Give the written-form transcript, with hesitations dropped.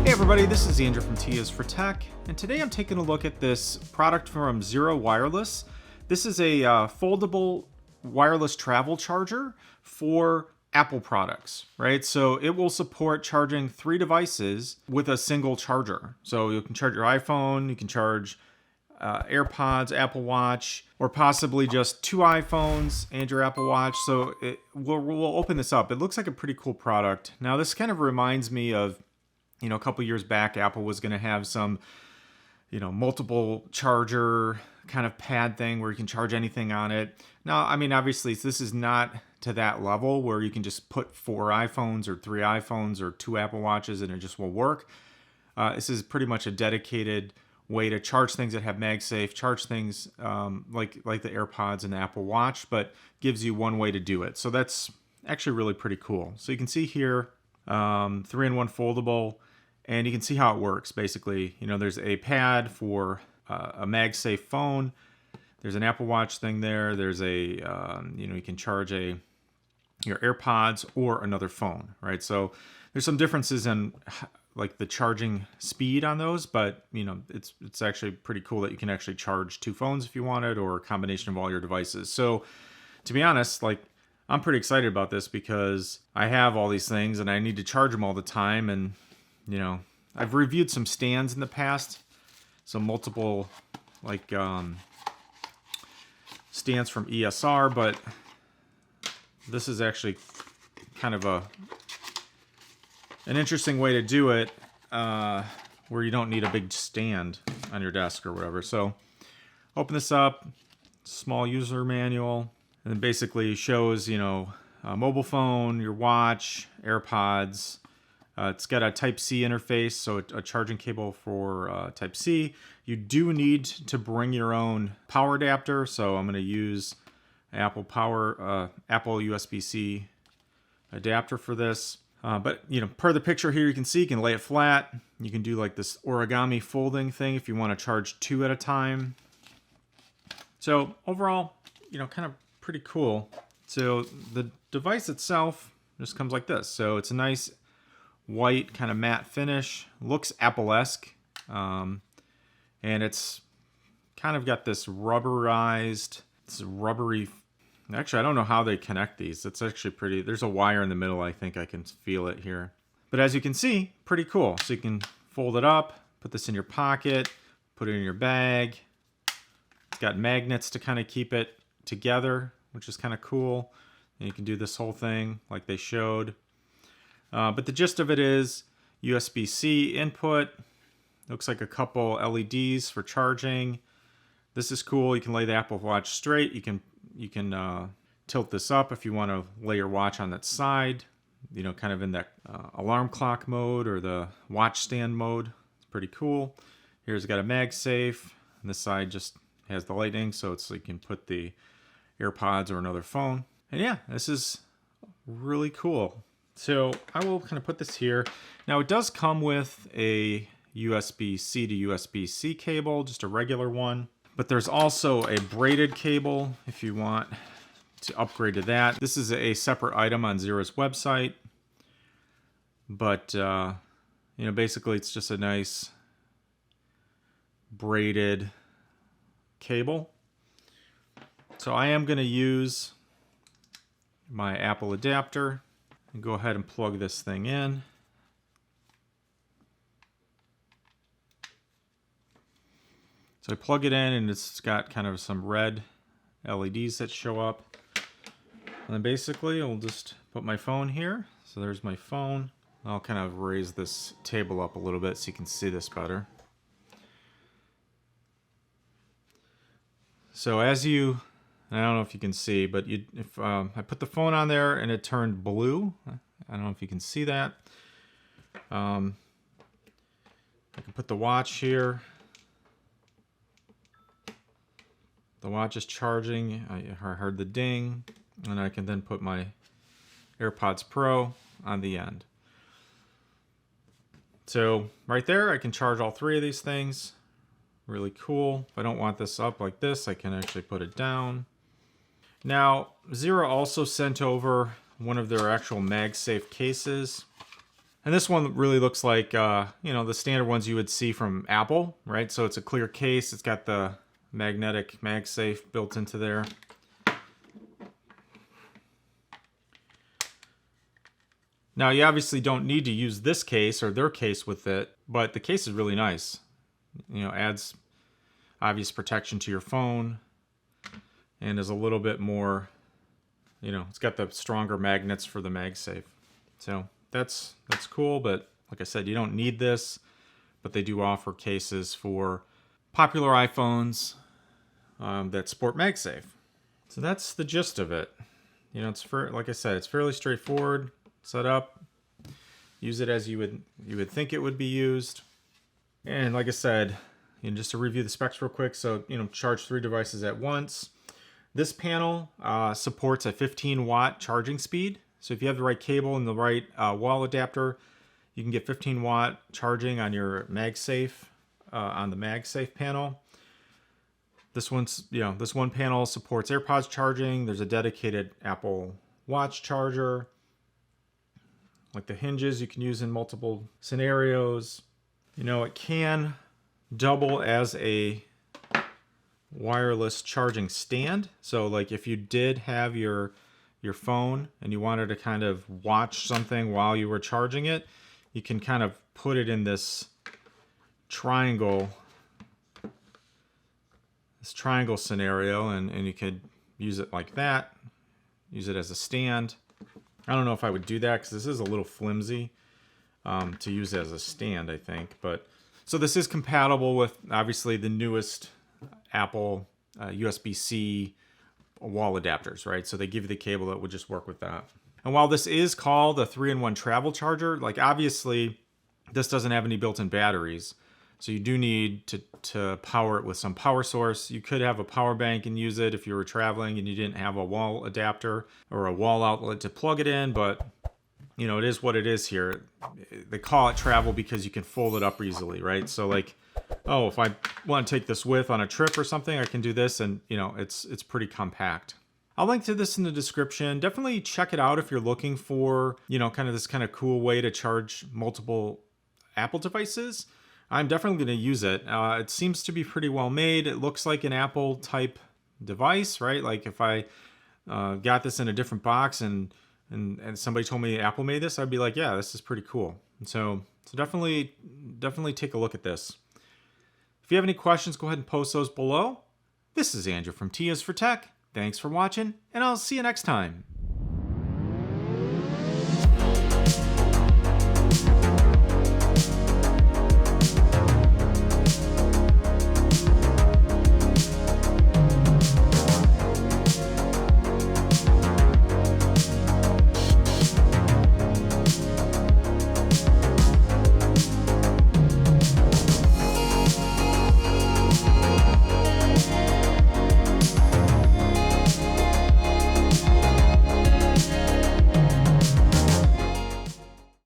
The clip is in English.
Hey everybody, this is Andrew from T is for Tech, and today I'm taking a look at this product from Zeera Wireless. This is a foldable wireless travel charger for Apple products, right? So it will support charging 3 devices with a single charger. So you can charge your iPhone, you can charge AirPods, Apple Watch, or possibly just 2 iPhones and your Apple Watch. So we'll open this up. It looks like a pretty cool product. Now this kind of reminds me of, a couple years back, Apple was going to have some, multiple charger kind of pad thing where you can charge anything on it. Now, I mean, obviously this is not to that level where you can just put 4 iPhones or 3 iPhones or 2 Apple Watches and it just will work. This is pretty much a dedicated way to charge things that have MagSafe, charge things like the AirPods and the Apple Watch, but gives you one way to do it. So that's actually really pretty cool. So you can see here, 3-in-1 foldable, and you can see how it works. Basically, there's a pad for a MagSafe phone. There's an Apple Watch thing there. There's a, you can charge your AirPods or another phone, right? So there's some differences in like the charging speed on those, but it's actually pretty cool that you can actually charge 2 phones if you wanted, or a combination of all your devices. So to be honest, I'm pretty excited about this because I have all these things and I need to charge them all the time. And I've reviewed some stands in the past, some multiple stands from ESR, but this is actually kind of an interesting way to do it, where you don't need a big stand on your desk or whatever. So open this up, small user manual, and it basically shows, a mobile phone, your watch, AirPods. It's got a Type-C interface, so a charging cable for Type-C. You do need to bring your own power adapter, so I'm going to use Apple USB-C adapter for this. But per the picture here, you can see you can lay it flat. You can do like this origami folding thing if you want to charge 2 at a time. So overall, kind of pretty cool. So the device itself just comes like this. So it's a nice white kind of matte finish. Looks Apple-esque. And it's kind of got this rubbery. Actually, I don't know how they connect these. It's actually pretty. There's a wire in the middle. I think I can feel it here. But as you can see, pretty cool. So you can fold it up, put this in your pocket, put it in your bag. It's got magnets to kind of keep it together, which is kind of cool. And you can do this whole thing like they showed. But the gist of it is USB-C input. Looks like a couple LEDs for charging. This is cool. You can lay the Apple Watch straight. You can tilt this up if you want to lay your watch on that side, kind of in that alarm clock mode or the watch stand mode. It's pretty cool. Here's got a MagSafe, and this side just has the lightning, so you can put the AirPods or another phone. And yeah, this is really cool. So I will kind of put this here. Now it does come with a USB-C to USB-C cable, just a regular one. But there's also a braided cable if you want to upgrade to that. This is a separate item on Zeera's website. But, basically it's just a nice braided cable. So I am going to use my Apple adapter and go ahead and plug this thing in. So I plug it in and it's got kind of some red LEDs that show up. And then basically I'll just put my phone here. So there's my phone. I'll kind of raise this table up a little bit so you can see this better. So I don't know if you can see, but if I put the phone on there and it turned blue, I don't know if you can see that. I can put the watch here. The watch is charging. I heard the ding, and I can then put my AirPods Pro on the end. So right there, I can charge all 3 of these things. Really cool. If I don't want this up like this, I can actually put it down. Now, Zeera also sent over one of their actual MagSafe cases. And this one really looks like, the standard ones you would see from Apple, right? So it's a clear case. It's got the magnetic MagSafe built into there. Now, you obviously don't need to use this case or their case with it, but the case is really nice. Adds obvious protection to your phone and is a little bit more, it's got the stronger magnets for the MagSafe. So that's cool, but like I said, you don't need this, but they do offer cases for popular iPhones that sport MagSafe. So that's the gist of it. Like I said, it's fairly straightforward. Set up, use it as you would think it would be used. And like I said, just to review the specs real quick, so charge 3 devices at once. This panel supports a 15-watt charging speed. So if you have the right cable and the right wall adapter, you can get 15-watt charging on your MagSafe on the MagSafe panel. This one panel supports AirPods charging. There's a dedicated Apple Watch charger. Like the hinges you can use in multiple scenarios. It can double as a wireless charging stand. So like if you did have your phone and you wanted to kind of watch something while you were charging it, you can kind of put it in this triangle scenario and you could use it like that, use it as a stand. I don't know if I would do that because this is a little flimsy to use as a stand, I think. But so this is compatible with obviously the newest Apple USB-C wall adapters, right? So they give you the cable that would just work with that. And while this is called a 3-in-1 travel charger, like obviously this doesn't have any built-in batteries. So you do need to power it with some power source. You could have a power bank and use it if you were traveling and you didn't have a wall adapter or a wall outlet to plug it in, but it is what it is here. They call it travel because you can fold it up easily, right? So like, if I want to take this with on a trip or something, I can do this and it's pretty compact. I'll link to this in the description. Definitely check it out if you're looking for, kind of this kind of cool way to charge multiple Apple devices. I'm definitely going to use it. It seems to be pretty well made. It looks like an Apple type device, right? Like if I got this in a different box and somebody told me Apple made this, I'd be like, yeah, this is pretty cool. And so definitely take a look at this. If you have any questions, go ahead and post those below. This is Andrew from T is for Tech. Thanks for watching, and I'll see you next time.